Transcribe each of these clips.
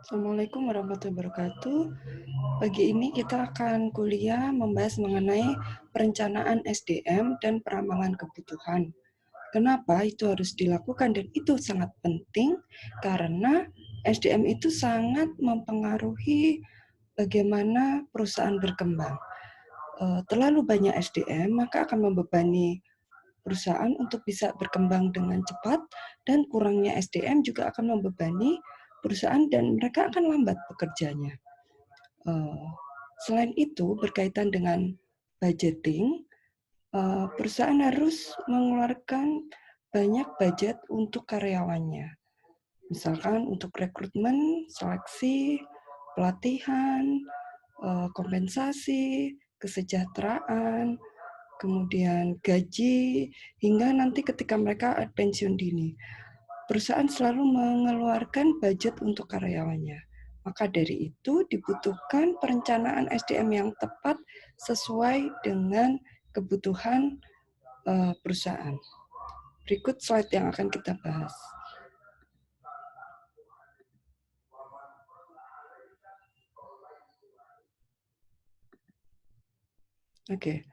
Assalamualaikum warahmatullahi wabarakatuh. Pagi ini kita akan kuliah membahas mengenai perencanaan SDM dan peramalan kebutuhan. Kenapa itu harus dilakukan dan itu sangat penting karena SDM itu sangat mempengaruhi bagaimana perusahaan berkembang. Terlalu banyak SDM maka akan membebani perusahaan untuk bisa berkembang dengan cepat, dan kurangnya SDM juga akan membebani perusahaan dan mereka akan lambat bekerjanya. Selain itu, berkaitan dengan budgeting, perusahaan harus mengeluarkan banyak budget untuk karyawannya. Misalkan untuk rekrutmen, seleksi, pelatihan, kompensasi, kesejahteraan, kemudian gaji, hingga nanti ketika mereka pensiun dini. Perusahaan selalu mengeluarkan budget untuk karyawannya. Maka dari itu dibutuhkan perencanaan SDM yang tepat sesuai dengan kebutuhan perusahaan. Berikut slide yang akan kita bahas. Oke,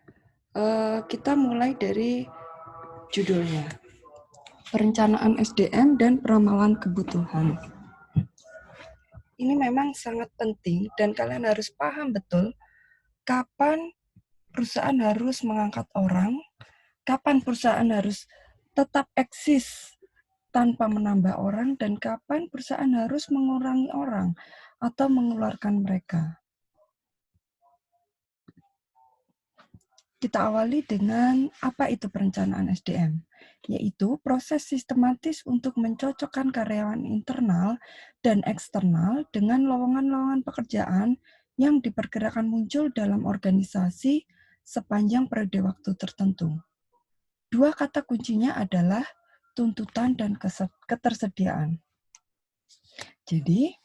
kita mulai dari judulnya. Perencanaan SDM dan peramalan kebutuhan. Ini memang sangat penting dan kalian harus paham betul kapan perusahaan harus mengangkat orang, kapan perusahaan harus tetap eksis tanpa menambah orang, dan kapan perusahaan harus mengurangi orang atau mengeluarkan mereka. Kita awali dengan apa itu perencanaan SDM, yaitu proses sistematis untuk mencocokkan karyawan internal dan eksternal dengan lowongan-lowongan pekerjaan yang diperkirakan muncul dalam organisasi sepanjang periode waktu tertentu. Dua kata kuncinya adalah tuntutan dan ketersediaan. Jadi,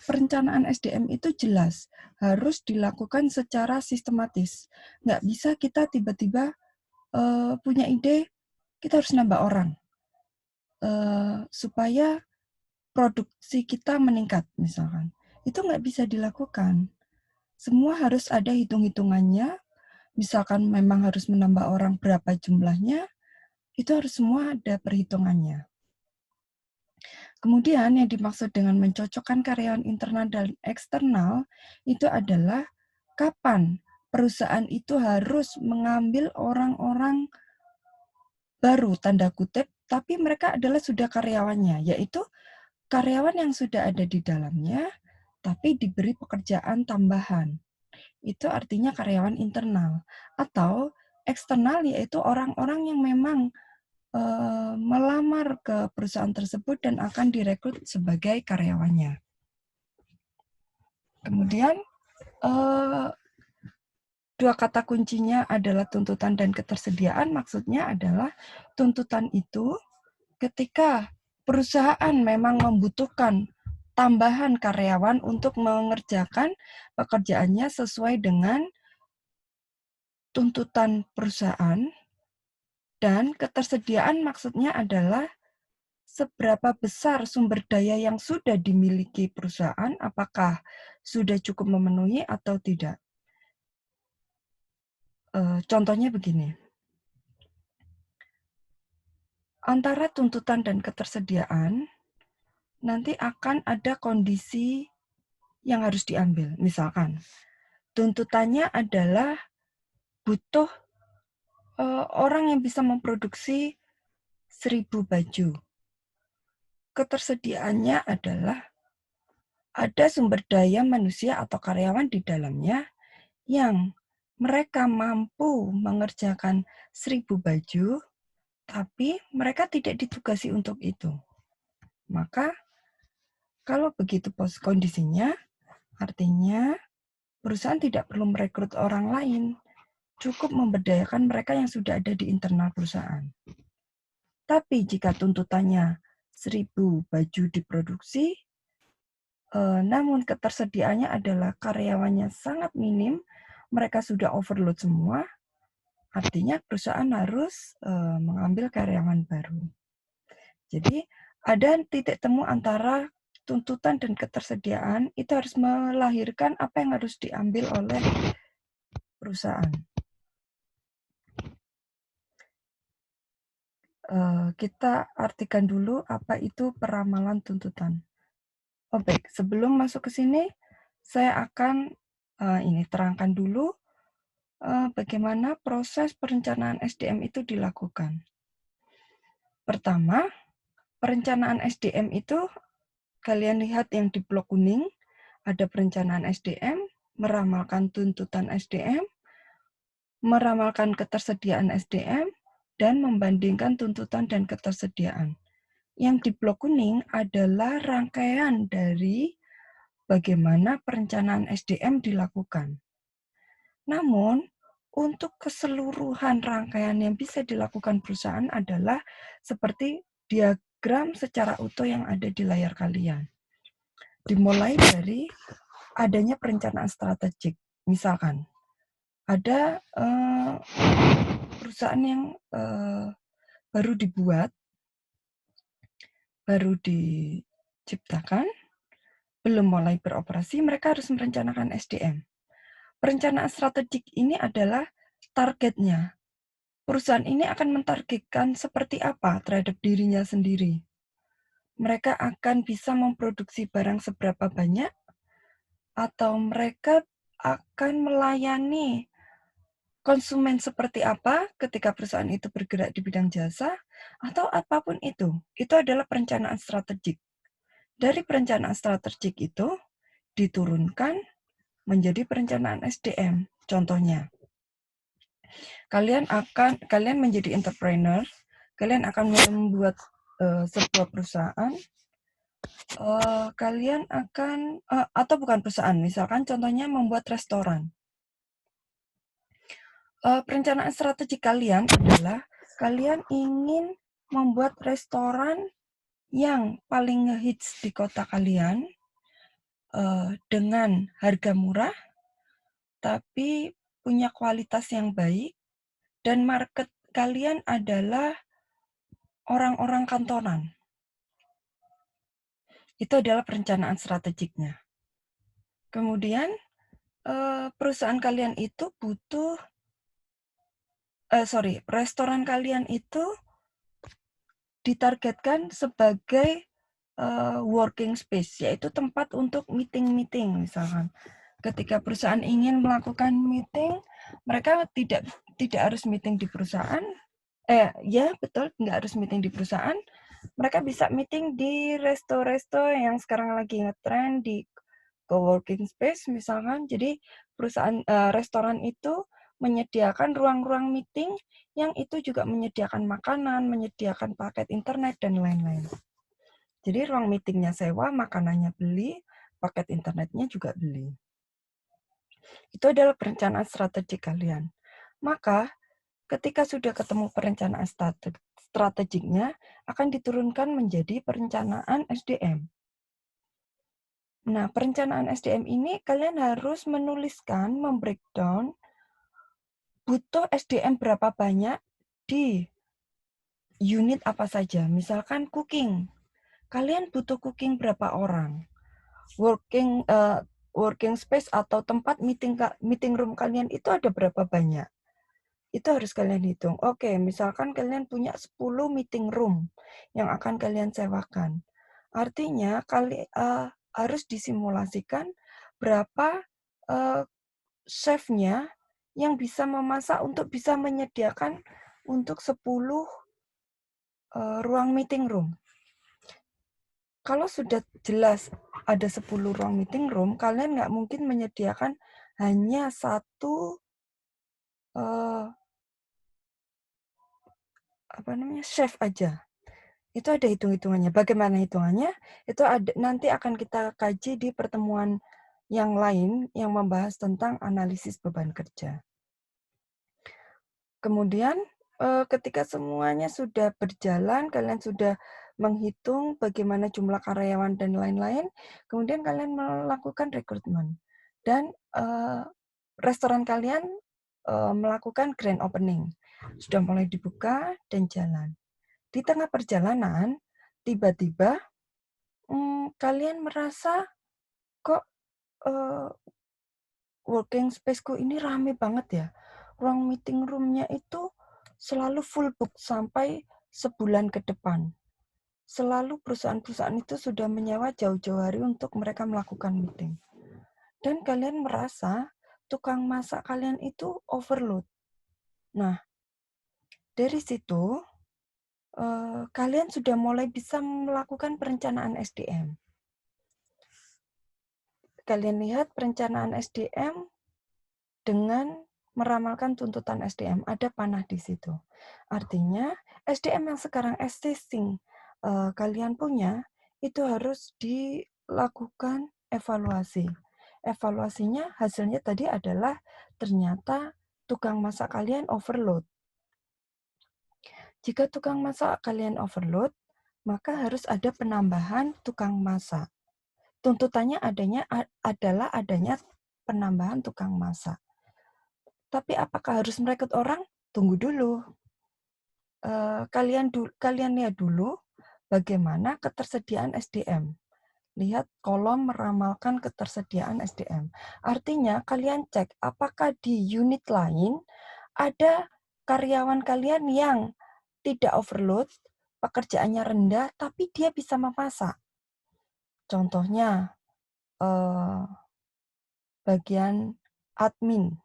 perencanaan SDM itu jelas harus dilakukan secara sistematis. Nggak bisa kita tiba-tiba punya ide, kita harus nambah orang supaya produksi kita meningkat, misalkan. Itu nggak bisa dilakukan. Semua harus ada hitung-hitungannya. Misalkan memang harus menambah orang berapa jumlahnya, itu harus semua ada perhitungannya. Kemudian yang dimaksud dengan mencocokkan karyawan internal dan eksternal itu adalah kapan perusahaan itu harus mengambil orang-orang baru, tanda kutip, tapi mereka adalah sudah karyawannya, yaitu karyawan yang sudah ada di dalamnya, tapi diberi pekerjaan tambahan. Itu artinya karyawan internal. Atau eksternal, yaitu orang-orang yang memang melamar ke perusahaan tersebut dan akan direkrut sebagai karyawannya. Kemudian dua kata kuncinya adalah tuntutan dan ketersediaan. Maksudnya adalah tuntutan itu ketika perusahaan memang membutuhkan tambahan karyawan untuk mengerjakan pekerjaannya sesuai dengan tuntutan perusahaan, dan ketersediaan maksudnya adalah seberapa besar sumber daya yang sudah dimiliki perusahaan, apakah sudah cukup memenuhi atau tidak. Contohnya begini, antara tuntutan dan ketersediaan, nanti akan ada kondisi yang harus diambil. Misalkan, tuntutannya adalah butuh orang yang bisa memproduksi 1000 baju. Ketersediaannya adalah ada sumber daya manusia atau karyawan di dalamnya yang mereka mampu mengerjakan 1000 baju, tapi mereka tidak ditugasi untuk itu. Maka, kalau begitu kondisinya, artinya perusahaan tidak perlu merekrut orang lain, cukup memberdayakan mereka yang sudah ada di internal perusahaan. Tapi jika tuntutannya 1000 baju diproduksi, namun ketersediaannya adalah karyawannya sangat minim, mereka sudah overload semua, artinya perusahaan harus mengambil karyawan baru. Jadi ada titik temu antara tuntutan dan ketersediaan itu harus melahirkan apa yang harus diambil oleh perusahaan. Kita artikan dulu apa itu peramalan tuntutan. Oh baik, sebelum masuk ke sini, saya akan terangkan dulu bagaimana proses perencanaan SDM itu dilakukan. Pertama, perencanaan SDM itu, kalian lihat yang di blok kuning, ada perencanaan SDM, meramalkan tuntutan SDM, meramalkan ketersediaan SDM, dan membandingkan tuntutan dan ketersediaan. Yang di blok kuning adalah rangkaian dari bagaimana perencanaan SDM dilakukan. Namun, untuk keseluruhan rangkaian yang bisa dilakukan perusahaan adalah seperti diagram secara utuh yang ada di layar kalian. Dimulai dari adanya perencanaan strategik. Misalkan, ada perusahaan yang baru dibuat, baru diciptakan, belum mulai beroperasi, mereka harus merencanakan SDM. Perencanaan strategik ini adalah targetnya. Perusahaan ini akan mentargetkan seperti apa terhadap dirinya sendiri. Mereka akan bisa memproduksi barang seberapa banyak, atau mereka akan melayani konsumen seperti apa ketika perusahaan itu bergerak di bidang jasa, atau apapun itu. Itu adalah perencanaan strategik. Dari perencanaan strategik itu diturunkan menjadi perencanaan SDM. Contohnya, kalian menjadi entrepreneur, kalian akan membuat sebuah perusahaan, kalian akan atau bukan perusahaan, misalkan contohnya membuat restoran. Perencanaan strategi kalian adalah kalian ingin membuat restoran yang paling ngehits di kota kalian dengan harga murah, tapi punya kualitas yang baik, dan market kalian adalah orang-orang kantoran. Itu adalah perencanaan strategiknya. Kemudian, perusahaan kalian itu butuh, restoran kalian itu ditargetkan sebagai working space, yaitu tempat untuk meeting-meeting misalkan. Ketika perusahaan ingin melakukan meeting, mereka tidak harus meeting di perusahaan. Ya betul, nggak harus meeting di perusahaan. Mereka bisa meeting di resto-resto yang sekarang lagi ngetrend, di co-working space misalkan. Jadi perusahaan restoran itu menyediakan ruang-ruang meeting yang itu juga menyediakan makanan, menyediakan paket internet, dan lain-lain. Jadi ruang meetingnya sewa, makanannya beli, paket internetnya juga beli. Itu adalah perencanaan strategi kalian. Maka ketika sudah ketemu perencanaan strategiknya, akan diturunkan menjadi perencanaan SDM. Nah, perencanaan SDM ini kalian harus menuliskan, membreakdown, butuh SDM berapa banyak di unit apa saja. Misalkan cooking, kalian butuh cooking berapa orang. Working space atau tempat meeting room kalian itu ada berapa banyak. Itu harus kalian hitung. Oke, misalkan kalian punya 10 meeting room yang akan kalian sewakan. Artinya harus disimulasikan berapa chef-nya yang bisa memasak untuk bisa menyediakan untuk 10 ruang meeting room. Kalau sudah jelas ada 10 ruang meeting room, kalian nggak mungkin menyediakan hanya satu chef aja. Itu ada hitung-hitungannya. Bagaimana hitungannya? Itu nanti akan kita kaji di pertemuan yang lain yang membahas tentang analisis beban kerja. Kemudian ketika semuanya sudah berjalan, kalian sudah menghitung bagaimana jumlah karyawan dan lain-lain, kemudian kalian melakukan rekrutmen. Dan restoran kalian melakukan grand opening. Sudah mulai dibuka dan jalan. Di tengah perjalanan, tiba-tiba Kalian merasa kok, eee, working space-ku ini rame banget ya, ruang meeting room-nya itu selalu full book sampai sebulan ke depan. Selalu perusahaan-perusahaan itu sudah menyewa jauh-jauh hari untuk mereka melakukan meeting. Dan kalian merasa tukang masak kalian itu overload. Nah, dari situ, kalian sudah mulai bisa melakukan perencanaan SDM. Kalian lihat perencanaan SDM dengan meramalkan tuntutan SDM, ada panah di situ. Artinya, SDM yang sekarang existing kalian punya, itu harus dilakukan evaluasi. Evaluasinya, hasilnya tadi adalah ternyata tukang masak kalian overload. Jika tukang masak kalian overload, maka harus ada penambahan tukang masak. Tuntutannya adalah adanya penambahan tukang masak. Tapi apakah harus merekrut orang? Tunggu dulu. Kalian lihat dulu bagaimana ketersediaan SDM. Lihat kolom meramalkan ketersediaan SDM. Artinya kalian cek apakah di unit lain ada karyawan kalian yang tidak overload, pekerjaannya rendah, tapi dia bisa memasak. Contohnya, bagian admin.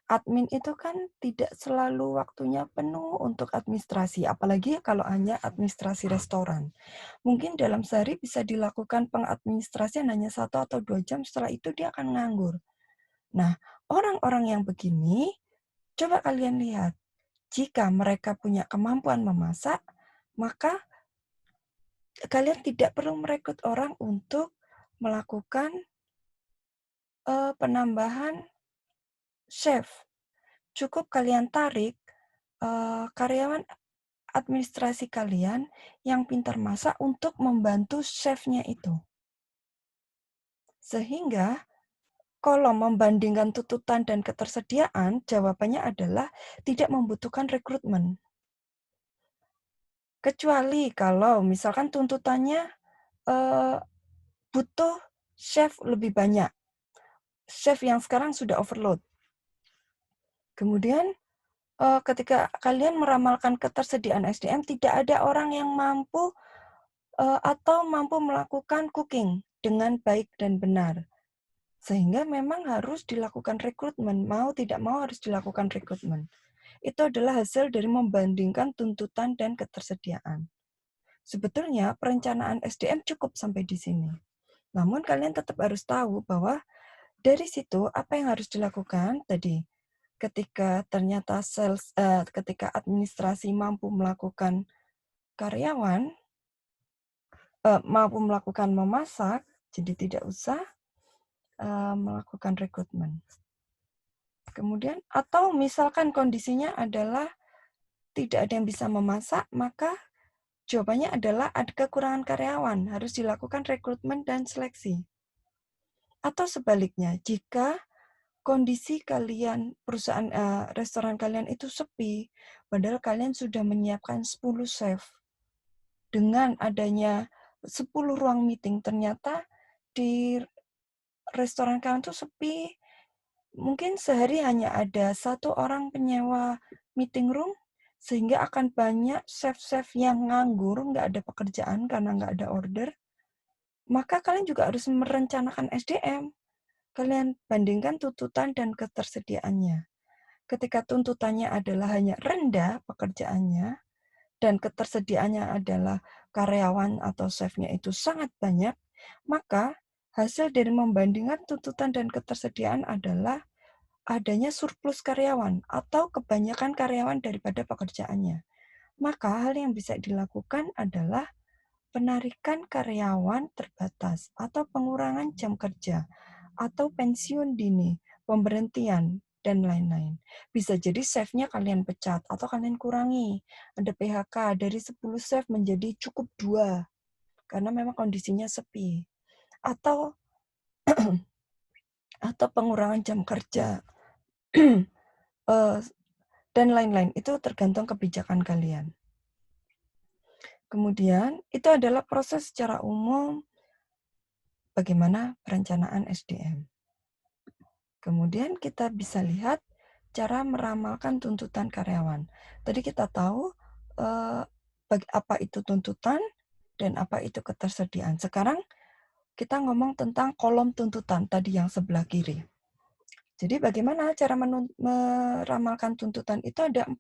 Admin itu kan tidak selalu waktunya penuh untuk administrasi, apalagi kalau hanya administrasi restoran. Mungkin dalam sehari bisa dilakukan pengadministrasian hanya 1 atau 2 jam, setelah itu dia akan nganggur. Nah, orang-orang yang begini, coba kalian lihat, jika mereka punya kemampuan memasak, maka kalian tidak perlu merekrut orang untuk melakukan penambahan chef. Cukup kalian tarik karyawan administrasi kalian yang pintar masak untuk membantu chef-nya itu. Sehingga kalau membandingkan tuntutan dan ketersediaan, jawabannya adalah tidak membutuhkan rekrutmen. Kecuali kalau misalkan tuntutannya butuh chef lebih banyak. Chef yang sekarang sudah overload. Kemudian ketika kalian meramalkan ketersediaan SDM, tidak ada orang yang mampu atau mampu melakukan cooking dengan baik dan benar. Sehingga memang harus dilakukan rekrutmen, mau tidak mau harus dilakukan rekrutmen. Itu adalah hasil dari membandingkan tuntutan dan ketersediaan. Sebetulnya perencanaan SDM cukup sampai di sini. Namun kalian tetap harus tahu bahwa dari situ apa yang harus dilakukan tadi. Ketika ternyata ketika administrasi mampu melakukan karyawan, mampu melakukan memasak, jadi tidak usah melakukan rekrutmen. Kemudian, atau misalkan kondisinya adalah tidak ada yang bisa memasak, maka jawabannya adalah ada kekurangan karyawan, harus dilakukan rekrutmen dan seleksi. Atau sebaliknya, jika kondisi kalian, perusahaan restoran kalian itu sepi, padahal kalian sudah menyiapkan 10 chef. Dengan adanya 10 ruang meeting, ternyata di restoran kalian itu sepi, mungkin sehari hanya ada 1 orang penyewa meeting room, sehingga akan banyak chef-chef yang nganggur, nggak ada pekerjaan karena nggak ada order. Maka kalian juga harus merencanakan SDM. Kalian bandingkan tuntutan dan ketersediaannya. Ketika tuntutannya adalah hanya rendah pekerjaannya, dan ketersediaannya adalah karyawan atau chef-nya itu sangat banyak, maka hasil dari membandingkan tuntutan dan ketersediaan adalah adanya surplus karyawan atau kebanyakan karyawan daripada pekerjaannya. Maka hal yang bisa dilakukan adalah penarikan karyawan terbatas atau pengurangan jam kerja atau pensiun dini, pemberhentian, dan lain-lain. Bisa jadi chef-nya kalian pecat atau kalian kurangi. Ada PHK dari 10 chef menjadi cukup 2 karena memang kondisinya sepi. Atau pengurangan jam kerja dan lain-lain. Itu tergantung kebijakan kalian. Kemudian, itu adalah proses secara umum bagaimana perencanaan SDM. Kemudian kita bisa lihat cara meramalkan tuntutan karyawan. Tadi kita tahu apa itu tuntutan dan apa itu ketersediaan. Sekarang kita ngomong tentang kolom tuntutan tadi yang sebelah kiri. Jadi bagaimana cara meramalkan tuntutan itu ada 4.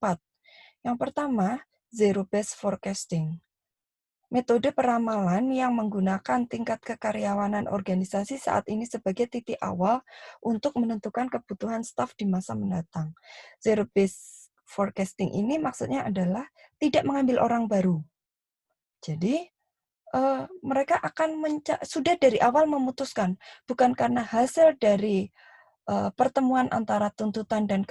Yang pertama, zero-based forecasting. Metode peramalan yang menggunakan tingkat kekaryawanan organisasi saat ini sebagai titik awal untuk menentukan kebutuhan staf di masa mendatang. Zero-based forecasting ini maksudnya adalah tidak mengambil orang baru. Jadi, mereka akan sudah dari awal memutuskan, bukan karena hasil dari pertemuan antara tuntutan dan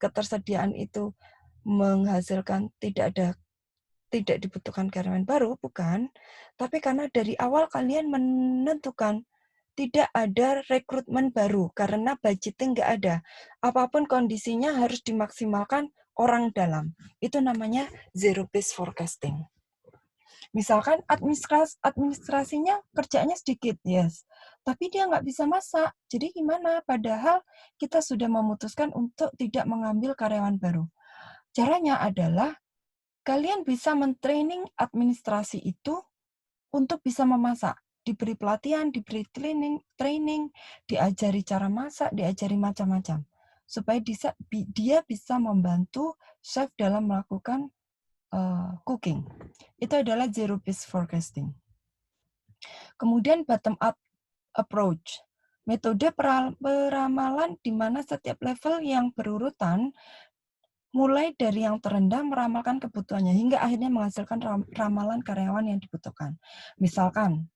ketersediaan itu menghasilkan tidak dibutuhkan karyawan baru, bukan. Tapi karena dari awal kalian menentukan tidak ada rekrutmen baru karena budgeting nggak ada. Apapun kondisinya harus dimaksimalkan orang dalam. Itu namanya zero-based forecasting. Misalkan administrasinya kerjanya sedikit, yes. Tapi dia nggak bisa masak. Jadi gimana? Padahal kita sudah memutuskan untuk tidak mengambil karyawan baru. Caranya adalah kalian bisa mentraining administrasi itu untuk bisa memasak. Diberi pelatihan, diberi training, diajari cara masak, diajari macam-macam. Supaya dia bisa membantu chef dalam melakukan cooking. Itu adalah zero-based forecasting. Kemudian bottom-up approach. Metode peramalan di mana setiap level yang berurutan mulai dari yang terendah meramalkan kebutuhannya hingga akhirnya menghasilkan ramalan karyawan yang dibutuhkan. Misalkan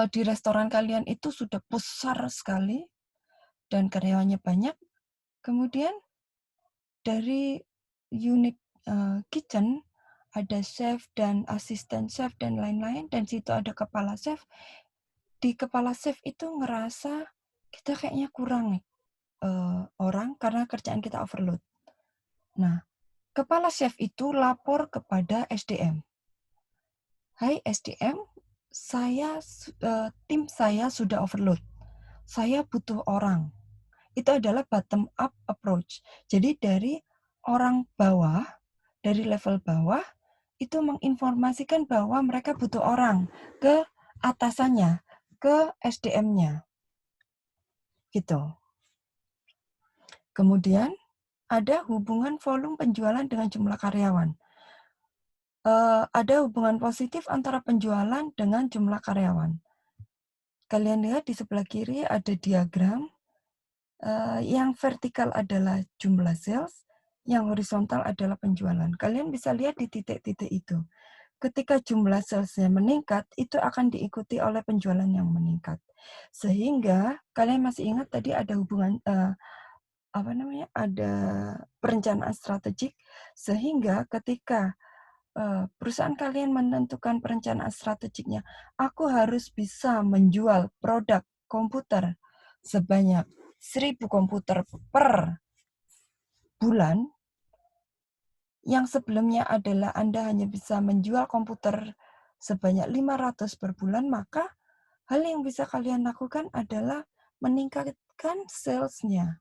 di restoran kalian itu sudah besar sekali dan karyawannya banyak, kemudian dari unit kitchen ada chef dan asisten chef dan lain-lain, dan situ ada kepala chef. Di kepala chef itu ngerasa kita kayaknya kurang orang karena kerjaan kita overload. Nah, kepala chef itu lapor kepada SDM. Hai SDM, tim saya sudah overload. Saya butuh orang. Itu adalah bottom up approach. Jadi dari orang bawah, dari level bawah, itu menginformasikan bahwa mereka butuh orang ke atasannya, ke SDM-nya. Gitu. Kemudian ada hubungan volume penjualan dengan jumlah karyawan. Ada hubungan positif antara penjualan dengan jumlah karyawan. Kalian lihat di sebelah kiri ada diagram. Yang vertikal adalah jumlah sales, yang horizontal adalah penjualan. Kalian bisa lihat di titik-titik itu. Ketika jumlah salesnya meningkat, itu akan diikuti oleh penjualan yang meningkat. Sehingga kalian masih ingat tadi ada hubungan ada perencanaan strategik, sehingga ketika perusahaan kalian menentukan perencanaan strategiknya, aku harus bisa menjual produk komputer sebanyak 1.000 komputer per bulan, yang sebelumnya adalah Anda hanya bisa menjual komputer sebanyak 500 per bulan, maka hal yang bisa kalian lakukan adalah meningkatkan sales-nya.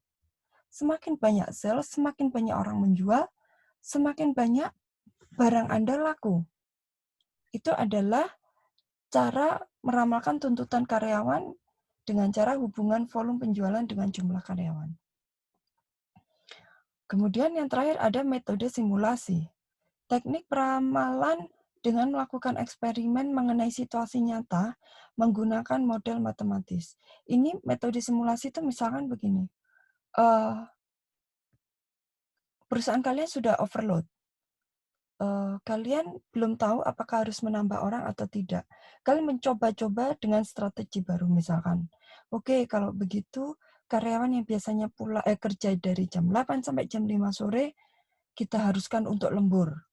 Semakin banyak sales, semakin banyak orang menjual, semakin banyak barang Anda laku. Itu adalah cara meramalkan tuntutan karyawan dengan cara hubungan volume penjualan dengan jumlah karyawan. Kemudian yang terakhir ada metode simulasi. Teknik peramalan dengan melakukan eksperimen mengenai situasi nyata menggunakan model matematis. Ini metode simulasi itu misalkan begini. Perusahaan kalian sudah overload. Kalian belum tahu apakah harus menambah orang atau tidak. Kalian mencoba-coba dengan strategi baru misalkan. Oke, kalau begitu karyawan yang biasanya kerja dari jam 8 sampai jam 5 sore, kita haruskan untuk lembur.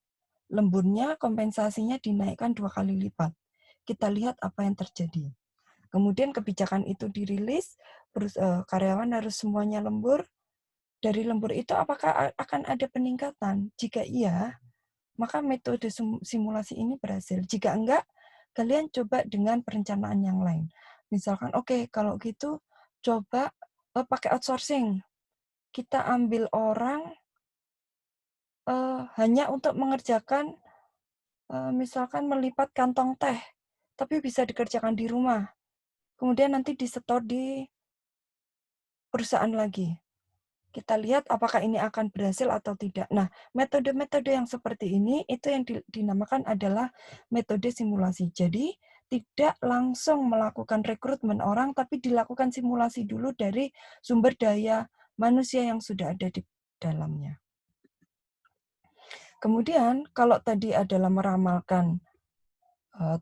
Lemburnya kompensasinya dinaikkan 2 kali lipat. Kita lihat apa yang terjadi. Kemudian kebijakan itu dirilis, karyawan harus semuanya lembur. Dari lembur itu apakah akan ada peningkatan? Jika iya, maka metode simulasi ini berhasil. Jika enggak, kalian coba dengan perencanaan yang lain. Misalkan, oke, kalau gitu coba pakai outsourcing. Kita ambil orang hanya untuk mengerjakan misalkan melipat kantong teh, tapi bisa dikerjakan di rumah. Kemudian nanti disetor di perusahaan lagi. Kita lihat apakah ini akan berhasil atau tidak. Nah, metode-metode yang seperti ini itu yang dinamakan adalah metode simulasi. Jadi, tidak langsung melakukan rekrutmen orang, tapi dilakukan simulasi dulu dari sumber daya manusia yang sudah ada di dalamnya. Kemudian, kalau tadi adalah meramalkan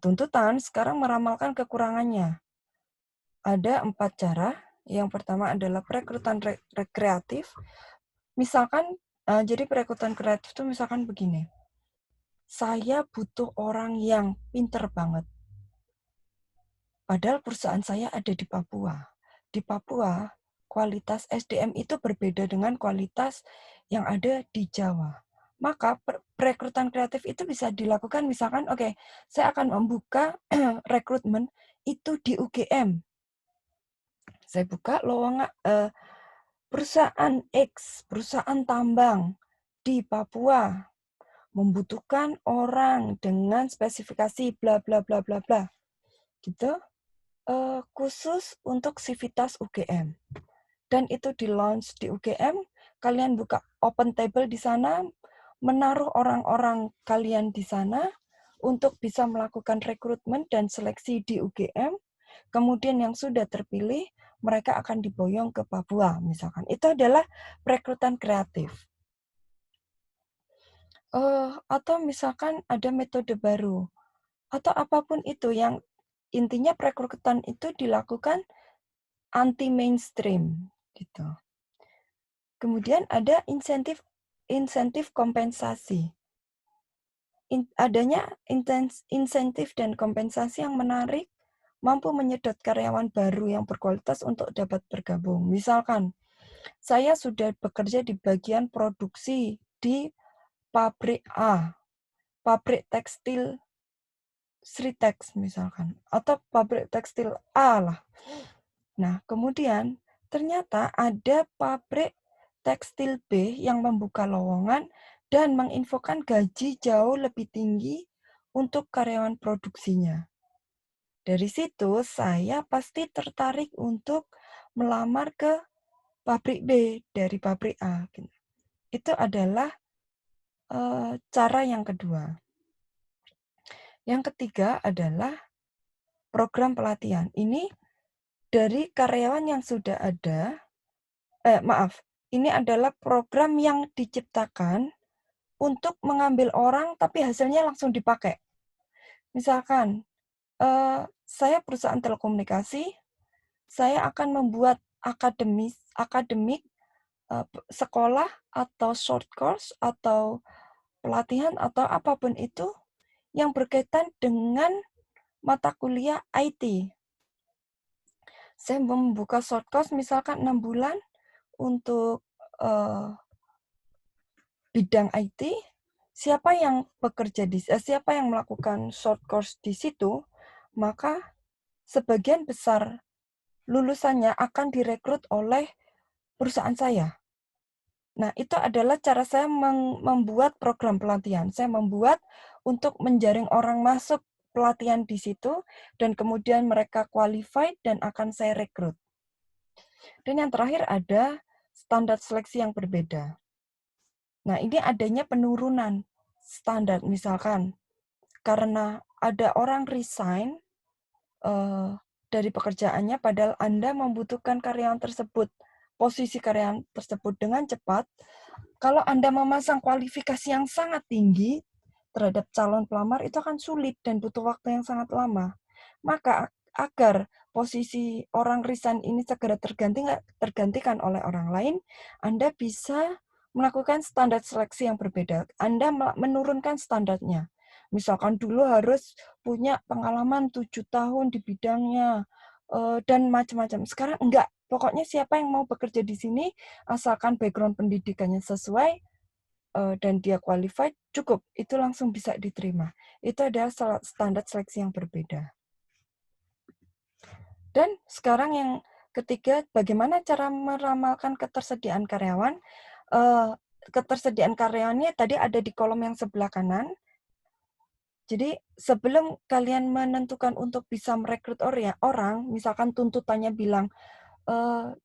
tuntutan, sekarang meramalkan kekurangannya. Ada 4 cara. Yang pertama adalah perekrutan rekreatif. Misalkan, jadi perekrutan kreatif itu misalkan begini, saya butuh orang yang pinter banget. Padahal perusahaan saya ada di Papua. Di Papua, kualitas SDM itu berbeda dengan kualitas yang ada di Jawa. Maka perekrutan kreatif itu bisa dilakukan misalkan, oke, saya akan membuka rekrutmen itu di UGM. Saya buka lowongan perusahaan X, perusahaan tambang di Papua membutuhkan orang dengan spesifikasi bla bla bla bla bla. Gitu. Khusus untuk Civitas UGM. Dan itu di-launch di UGM, kalian buka open table di sana, menaruh orang-orang kalian di sana untuk bisa melakukan rekrutmen dan seleksi di UGM. Kemudian yang sudah terpilih, mereka akan diboyong ke Papua misalkan. Itu adalah perekrutan kreatif. Atau misalkan ada metode baru, atau apapun itu yang intinya perekrutan itu dilakukan anti-mainstream gitu. Kemudian ada insentif kompensasi. Adanya insentif dan kompensasi yang menarik mampu menyedot karyawan baru yang berkualitas untuk dapat bergabung. Misalkan, saya sudah bekerja di bagian produksi di pabrik A, pabrik tekstil Sritex misalkan, atau pabrik tekstil A lah. Nah, kemudian ternyata ada pabrik tekstil B yang membuka lowongan dan menginfokan gaji jauh lebih tinggi untuk karyawan produksinya. Dari situ saya pasti tertarik untuk melamar ke pabrik B dari pabrik A. Itu adalah cara yang kedua. Yang ketiga adalah program pelatihan. Ini dari karyawan yang sudah ada, ini adalah program yang diciptakan untuk mengambil orang tapi hasilnya langsung dipakai. Misalkan, saya perusahaan telekomunikasi, saya akan membuat akademik sekolah atau short course atau pelatihan atau apapun itu yang berkaitan dengan mata kuliah IT. Saya membuka short course misalkan 6 bulan untuk bidang IT. Siapa yang siapa yang melakukan short course di situ, maka sebagian besar lulusannya akan direkrut oleh perusahaan saya. Nah, itu adalah cara saya membuat program pelatihan. Saya membuat untuk menjaring orang masuk pelatihan di situ, dan kemudian mereka qualified dan akan saya rekrut. Dan yang terakhir ada standar seleksi yang berbeda. Nah, ini adanya penurunan standar, misalkan karena ada orang resign dari pekerjaannya, padahal Anda membutuhkan karyawan tersebut, posisi karyawan tersebut dengan cepat. Kalau Anda memasang kualifikasi yang sangat tinggi terhadap calon pelamar, itu akan sulit dan butuh waktu yang sangat lama. Maka agar posisi orang resign ini segera tergantikan oleh orang lain, Anda bisa melakukan standar seleksi yang berbeda. Anda menurunkan standarnya. Misalkan dulu harus punya pengalaman 7 tahun di bidangnya, dan macam-macam. Sekarang enggak. Pokoknya siapa yang mau bekerja di sini, asalkan background pendidikannya sesuai, dan dia qualified, cukup, itu langsung bisa diterima. Itu adalah standar seleksi yang berbeda. Dan sekarang yang ketiga, bagaimana cara meramalkan ketersediaan karyawan? Ketersediaan karyawannya tadi ada di kolom yang sebelah kanan. Jadi sebelum kalian menentukan untuk bisa merekrut orang, misalkan tuntutannya bilang,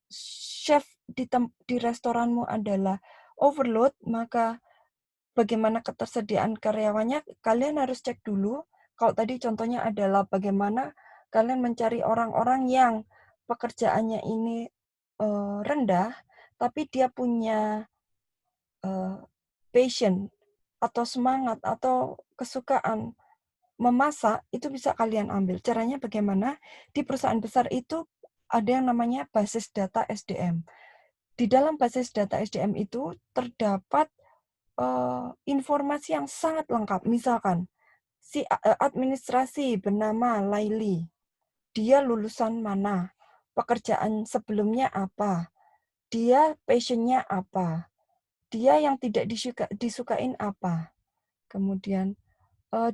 chef di restoranmu adalah overload, maka bagaimana ketersediaan karyawannya, kalian harus cek dulu. Kalau tadi contohnya adalah bagaimana kalian mencari orang-orang yang pekerjaannya ini rendah, tapi dia punya passion atau semangat atau kesukaan memasak, itu bisa kalian ambil. Caranya bagaimana? Di perusahaan besar itu ada yang namanya basis data SDM. Di dalam basis data SDM itu terdapat informasi yang sangat lengkap. Misalkan, si administrasi bernama Laili, dia lulusan mana, pekerjaan sebelumnya apa, dia passionnya apa, dia yang tidak disukain apa, kemudian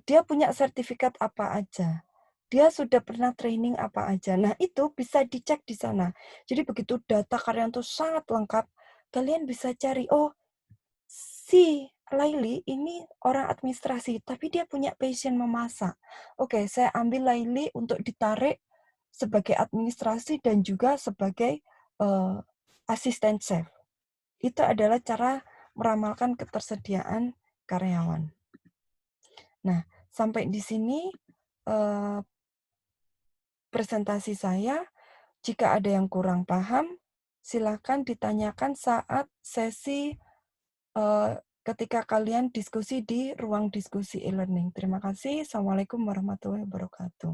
dia punya sertifikat apa aja, dia sudah pernah training apa aja. Nah, itu bisa dicek di sana. Jadi begitu data karyawan itu sangat lengkap, kalian bisa cari, oh, si Laili ini orang administrasi, tapi dia punya passion memasak. Oke, saya ambil Laili untuk ditarik sebagai administrasi dan juga sebagai asisten chef. Itu adalah cara meramalkan ketersediaan karyawan. Nah, sampai di sini presentasi saya. Jika ada yang kurang paham, silakan ditanyakan saat sesi ketika kalian diskusi di ruang diskusi e-learning. Terima kasih. Assalamualaikum warahmatullahi wabarakatuh.